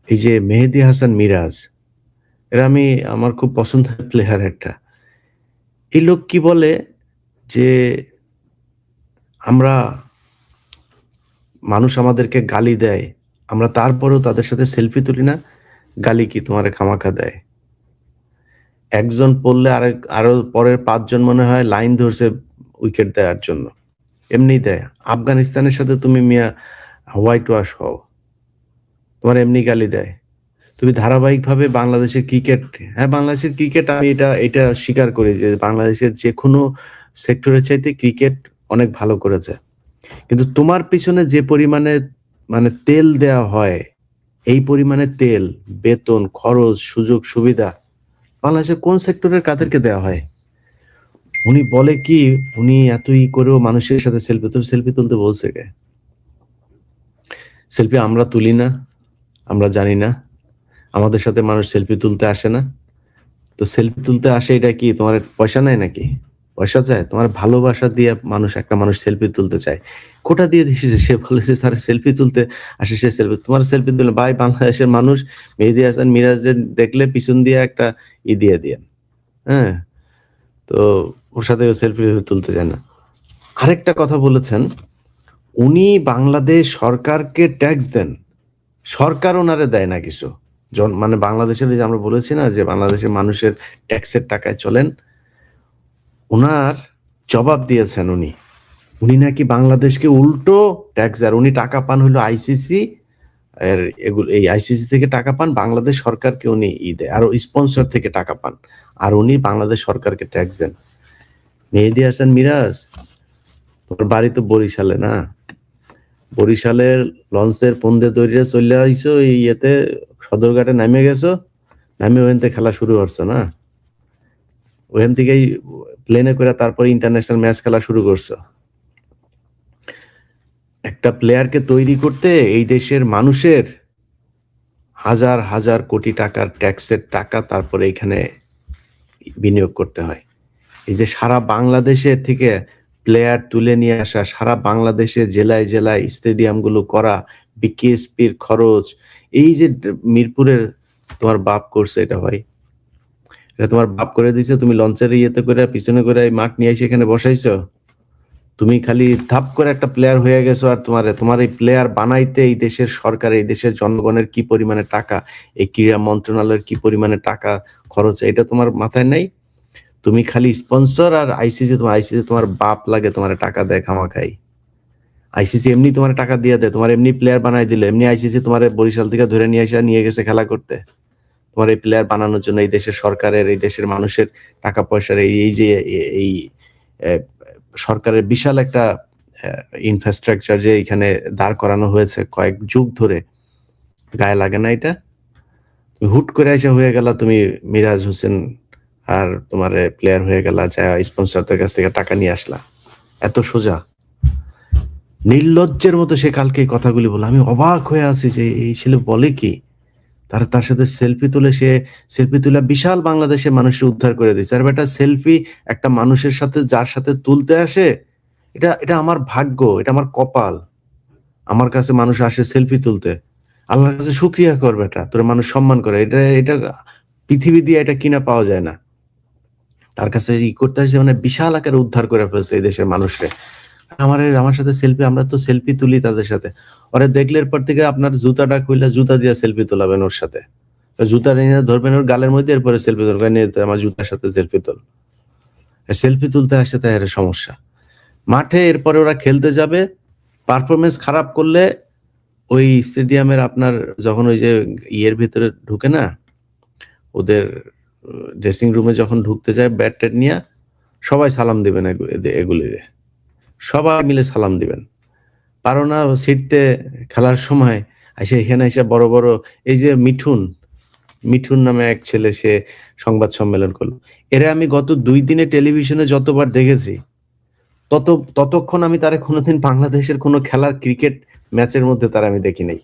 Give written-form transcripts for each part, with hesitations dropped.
এই যে মেহেদী হাসান মিরাজ, এরা আমার খুব পছন্দের প্লেয়ার একটা। এই লোক কি বলে যে, আমরা মানুষ আমাদেরকে গালি দেয়। আমরা তারপরেও তাদের সাথে সেলফি তুলি না। গালি কি তোমারে খামাখা দেয়। একজন পড়লে আরো পরের ৫ জন মনে হয় লাইন ধরছে উইকেট দেওয়ার জন্য। এমনিই দেয়। আফগানিস্তানের সাথে তুমি মিয়া হোয়াইট ওয়াশ হও। তোমার এমনি গালি দেয়। তুমি ধারাবাহিকভাবে বাংলাদেশের ক্রিকেট, হ্যাঁ, বাংলাদেশের ক্রিকেট আমি এটা স্বীকার করি যে বাংলাদেশের যেকোনো সেক্টরের চাইতে ক্রিকেট অনেক ভালো করেছে। কিন্তু তোমার পিছনে যে পরিমাণে মানে তেল দেয়া হয়, এই পরিমাণে তেল, বেতন, খরচ, সুযোগ সুবিধা বাংলাদেশের কোন সেক্টরের কাদেরকে দেয়া হয়? উনি বলে কি, উনি এত করেও মানুষের সাথে সেলফি তুলতে বলছে কে? সেলফি আমরা তুলি না, আমরা জানি না। আমাদের সাথে মানুষ সেলফি তুলতে আসে না। তো সেলফি তুলতে আসে, এটা কি তোমার পয়সা নেয় নাকি? পয়সা চায়? তোমার ভালোবাসা দিয়ে একটা মানুষ সেলফি তুলতে চায়। কোটা দিয়ে দিছে যে, সে বলেছে তার সেলফি তুলতে আসে, সে তোমার সেলফি তুলে ভাই, বাংলাদেশের মানুষ মেহেদী হাসান মিরাজের দেখলে পিছন দিয়ে একটা দিয়ে দিয়েন। হ্যাঁ? তো ওর সাথে সেলফি তুলতে চায় না। আরেকটা কথা বলেছেন, উনি বাংলাদেশ সরকারকে ট্যাক্স দেন। সরকার ওনারে দেয় না কিছু। মানে বাংলাদেশের, যে আমরা বলেছি না যে বাংলাদেশের মানুষের ট্যাক্সের টাকায় চলেন, উনার জবাব দিয়েছেন উনি। উনি নাকি বাংলাদেশকে উল্টো ট্যাক্স দেয়। উনি টাকা পান হলো আইসিসি, এর এগুলো এই আইসিসি থেকে টাকা পান, বাংলাদেশ সরকারকে উনি দেয়, আর স্পন্সর থেকে টাকা পান, আর উনি বাংলাদেশ সরকারকে ট্যাক্স দেন। মেহেদী হাসান মিরাজ, তোর বাড়ি তো বরিশালে না? বরিশালের লঞ্চের পন্দে দৌড়িয়ে চলে আইসো, এই ইয়েতে সদরঘাটে নামে গেছো, নামে ওখান থেকে খেলা শুরু করছো না? ওখান থেকেই প্লেনে করে তারপরে ইন্টারন্যাশনাল ম্যাচ খেলা শুরু করছো। একটা প্লেয়ারকে তৈরি করতে এই দেশের মানুষের হাজার হাজার কোটি টাকার ট্যাক্সের টাকা তারপরে এখানে বিনিয়োগ করতে হয়। এই যে সারা বাংলাদেশের থেকে প্লেয়ার তুলে নিয়ে আসা, সারা বাংলাদেশে জেলায় জেলায় স্টেডিয়ামগুলো করা, বিকেএসপির খরচ, এই যে মিরপুরের তোমার বাপ করছে এটা ভাই। এটা তোমার বাপ করে দিছে, তুমি লঞ্চের ইয়েতে করে পিছনে করে এই মাঠ নিয়ে এসে এখানে বসাইছো। তুমি খালি ধাপ করে একটা প্লেয়ার হয়ে গেছো, আর তোমার এই প্লেয়ার বানাইতে এই দেশের সরকার, এই দেশের জনগণের কি পরিমাণে টাকা, এই ক্রীড়া মন্ত্রণালয়ের কি পরিমাণে টাকা খরচ, এটা তোমার মাথায় নাই। তুমি খালি স্পন্সর আর আইসিসি, তোমার বাপ লাগে, তোমার টাকা দেয় খামাখাই। আইসিসি এমনি তোমার টাকা দিয়ে দেয়, তোমার এমনি প্লেয়ার বানাই দিল, এমনি আইসিসি তোমার বরিশাল থেকে ধরে নিয়ে গেছে খেলা করতে। তোমার এই প্লেয়ার বানানোর জন্য এই দেশের সরকারের, এই দেশের মানুষের টাকা পয়সার এই যে এই সরকারের বিশাল একটা ইনফ্রাস্ট্রাকচার যে এখানে দাঁড় করানো হয়েছে কয়েক যুগ ধরে, গায়ে লাগে না এটা? হুট করে এসে হয়ে গেল তুমি মিরাজ হোসেন, আর তোমার প্লেয়ার হয়ে গেল, যা স্পন্সরদের কাছ থেকে টাকা নিয়ে আসলা। এত সোজা? নির্লজ্জের মতো সে কালকে এই কথাগুলি বলে, আমি অবাক হয়ে আছি যে এই ছেলে বলে কি। তার সাথে সেলফি তুলে বিশাল বাংলাদেশের মানুষের উদ্ধার করে দিয়েছে। আর বেটা, সেলফি একটা মানুষের সাথে যার সাথে তুলতে আসে, এটা আমার ভাগ্য, এটা আমার কপাল। আমার কাছে মানুষ আসে সেলফি তুলতে, আল্লাহর কাছে শুকরিয়া কর বেটা, তোর মানুষ সম্মান করে। এটা পৃথিবী দিয়ে এটা কিনা পাওয়া যায় না। তার কাছে করতে আসে, মানে বিশাল আকারে উদ্ধার করে ফেলছে এই দেশের মানুষরে। আমার সাথে সেলফি, আমরা তো সেলফি তুলি তাদের সাথে। ওরা দেখলে এরপর থেকে আপনার জুতাটা খুইলা জুতা দিয়ে সেলফি তোলাবেন ওর সাথে। জুতা নিয়ে ধরবেন ওর গালের মধ্যে, এরপরে সেলফি তুলবেন, আমার জুতার সাথে সেলফি তোল। সেলফি তুলতে আসে তাই এর সমস্যা। মাঠে এরপরে ওরা খেলতে যাবে, পারফরমেন্স খারাপ করলে ওই স্টেডিয়ামের আপনার যখন ওই যে ইয়ের ভিতরে ঢুকে না, ওদের ড্রেসিং রুমে যখন ঢুকতে যায় ব্যাট ট্যাট নিয়ে, সবাই সালাম দিবেন, এগুলিরে সবাই মিলে সালাম দিবেন। পারো না ছিটতে খেলার সময় এখানে এসে বড় বড়, এই যে মিঠুন নামে এক ছেলে, সে সংবাদ সম্মেলন করলো। এরা আমি গত 2 দিনে টেলিভিশনে যতবার দেখেছি, ততক্ষণ আমি তারা কোনোদিন বাংলাদেশের কোনো খেলার ক্রিকেট ম্যাচের মধ্যে তারা আমি দেখি নাই।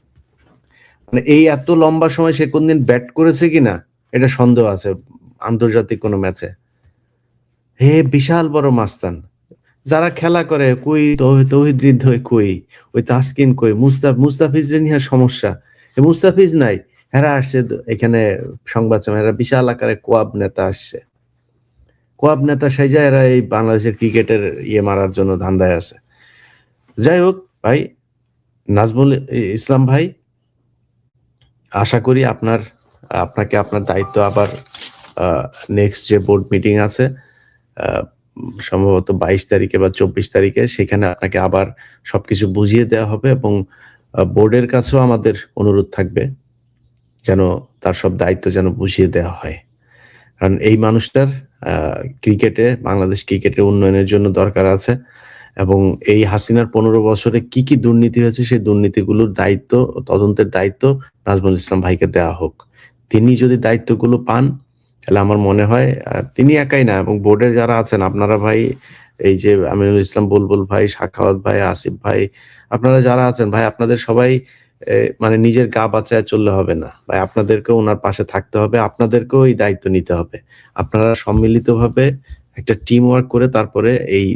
মানে এই এত লম্বা সময় সে কোনদিন ব্যাট করেছে কিনা এটা সন্দেহ আছে আন্তর্জাতিক কোনো ম্যাচে। হে বিশাল বড় মাস্তান। যারা খেলা করে কই, তৌহিদ হৃদয় কই, ওই তাসকিন কই, মুস্তাফিজ নিয়ে সমস্যা। মুস্তাফিজ নাই, এরা আসছে এখানে সংবাদ সম্মেলনে, এরা বিশাল আকারে কোয়াব নেতা আসছে। কোয়াব নেতা সাইজা এরা এই বাংলাদেশের ক্রিকেটের মারার জন্য ধান্দায় আছে। যাই হোক ভাই, নাজমুল ইসলাম ভাই, আশা করি আপনাকে আপনার দায়িত্ব আবার নেক্সট যে বোর্ড মিটিং আছে সম্ভবত 22 তারিখে বা 24 তারিখে, সেখানে আপনাকে আবার সবকিছু বুঝিয়ে দেওয়া হবে এবং বোর্ডের কাছেও আমাদের অনুরোধ থাকবে যেন তার সব দায়িত্ব যেন বুঝিয়ে দেওয়া হয়। কারণ এই মানুষটার বাংলাদেশ ক্রিকেটের উন্নয়নের জন্য দরকার আছে এবং এই হাসিনার 15 বছরে কি, কি দুর্নীতি হয়েছে সেই দুর্নীতিগুলোর দায়িত্ব, তদন্তের দায়িত্ব নাজমুল ইসলাম ভাইকে দেওয়া হোক। তিনি যদি দায়িত্বগুলো পান তাহলে আমার মনে হয় তিনি একাই না এবং বোর্ডের যারা আছেন আপনারা ভাই, এই যে আমিনুল ইসলাম বুলবুল ভাই, সাখাওয়াত ভাই, আসিফ ভাই, আপনারা যারা আছেন ভাই, আপনাদের সবাই মানে নিজের গা বাঁচায় চললে হবে না ভাই, আপনাদেরকেও ওনার পাশে থাকতে হবে, আপনাদেরকেও এই দায়িত্ব নিতে হবে। আপনারা সম্মিলিতভাবে একটা টিম ওয়ার্ক করে তারপরে এই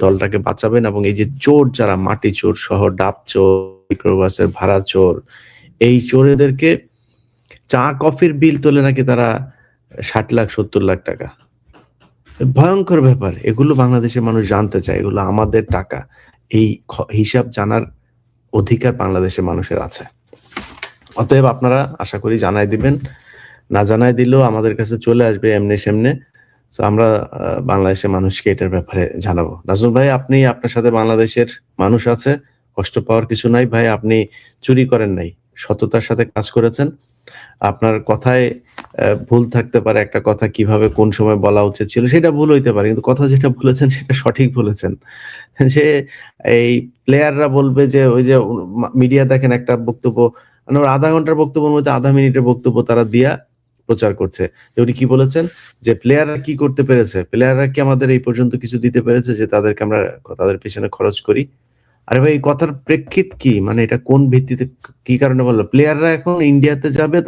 দলটাকে বাঁচাবেন এবং এই যে চোর যারা, মাটি চোর সহ ডাব চোর, মাইক্রোবাসের ভাড়া চোর, এই চোরেদেরকে চা কফির বিল তোলে নাকি তারা 60 লাখ 70 লাখ টাকা। ভয়ঙ্কর ব্যাপার। এগুলো বাংলাদেশের মানুষ জানতে চায়। এগুলো আমাদের টাকা। এই হিসাব জানার অধিকার বাংলাদেশের মানুষের আছে। অতএব আপনারা আশা করি জানায় দিবেন। না জানায় দিলেও আমাদের কাছে চলে আসবে এমনে সেমনে। সো আমরা বাংলাদেশের মানুষকে এটার ব্যাপারে জানাবো। নাজমুল ভাই, আপনার সাথে বাংলাদেশের মানুষ আছে। কষ্ট পাওয়ার কিছু নাই ভাই। আপনি চুরি করেন নাই। সততার সাথে কাজ করেছেন। আপনার কথায় ভুল থাকতে পারে, একটা কথা কিভাবে কোন সময় বলা উচিত ছিল সেটা ভুল হইতে পারে। কিন্তু কথা যেটা বলেছেন সেটা সঠিক বলেছেন। যে এই প্লেয়াররা বলবে যে ওই যে মিডিয়া দেখেন একটা বক্তব্য, মানে ওর ০.৫ ঘন্টার বক্তব্যের মধ্যে ০.৫ মিনিটের বক্তব্য তারা দিয়া প্রচার করছে। উনি কি বলেছেন? যে প্লেয়াররা কি করতে পেরেছে? প্লেয়াররা কি আমাদের এই পর্যন্ত কিছু দিতে পেরেছে যে তাদেরকে আমরা তাদের পেছনে খরচ করি? আরে ভাই, এই কথার প্রেক্ষিত কি? মানে এটা কোন ভিত্তিতে কি কারণে বলল? প্লেয়াররা এখন ইন্ডিয়াতে যাবে।